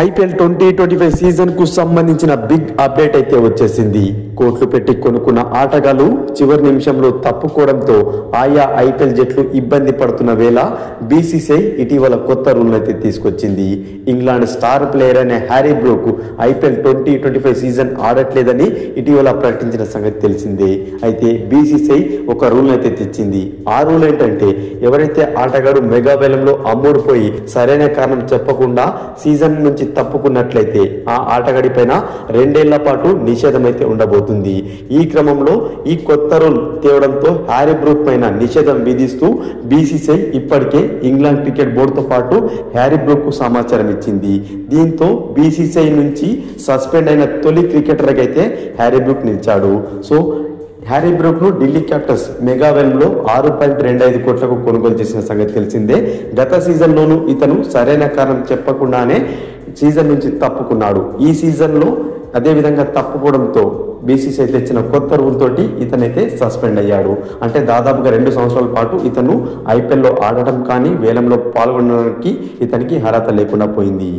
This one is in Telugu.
ఐపీఎల్ 2025 సీజన్ కు సంబంధించిన బిగ్ అప్డేట్ అయితే వచ్చేసింది. కోట్లు పెట్టి కొనుక్కున్న ఆటగాళ్లు చివరి నిమిషంలో తప్పుకోవడంతో ఆయా ఐపీఎల్ జట్లు ఇబ్బంది పడుతున్న వేళ బీసీసీఐ ఇటీవల కొత్త రూల్ అయితే తీసుకొచ్చింది. ఇంగ్లాండ్ స్టార్ ప్లేయర్ అనే హ్యారీ బ్రూక్ ఐపీఎల్ 2025 సీజన్ ఆడట్లేదని ఇటీవల ప్రకటించిన సంగతి తెలిసిందే. అయితే బీసీసీఐ ఒక రూల్ అయితే తెచ్చింది. ఆ రూల్ ఏంటంటే ఎవరైతే ఆటగాడు మెగా వేలంలో అమ్ముడుపోయి సరైన కారణం చెప్పకుండా సీజన్ నుంచి తప్పుకున్నట్లయితే ఆ ఆటగాడి పైన 2 ఏళ్ల పాటు నిషేధం అయితే ఉండబోతుంది. ఈ క్రమంలో ఈ కొత్త రూల్ తేవడంతో హ్యారీ బ్రూక్ పైన నిషేధం విధిస్తూ బీసీసీఐ ఇప్పటికే ఇంగ్లాండ్ క్రికెట్ బోర్డుతో పాటు హ్యారీ బ్రూక్ కు సమాచారం ఇచ్చింది. దీంతో బీసీసీఐ నుంచి సస్పెండ్ అయిన తొలి క్రికెటర్ అయితే హ్యారీ బ్రూక్ నిలిచాడు. సో హ్యారీ బ్రూక్ ను ఢిల్లీ క్యాపిటల్స్ మెగా వేలంలో 6.25 కోట్లకు కొనుగోలు చేసిన సంగతి తెలిసిందే. గత సీజన్లోనూ ఇతను సరైన కారణం చెప్పకుండానే సీజన్ నుంచి తప్పుకున్నాడు. ఈ సీజన్లో అదేవిధంగా తప్పుకోవడంతో బీసీసీఐ తెచ్చిన కొత్త రూల్ తోటి ఇతనైతే సస్పెండ్ అయ్యాడు. అంటే దాదాపుగా 2 సంవత్సరాల పాటు ఇతను ఐపీఎల్లో ఆడటం కానీ వేలంలో పాల్గొనడానికి ఇతనికి అర్హత లేకుండా పోయింది.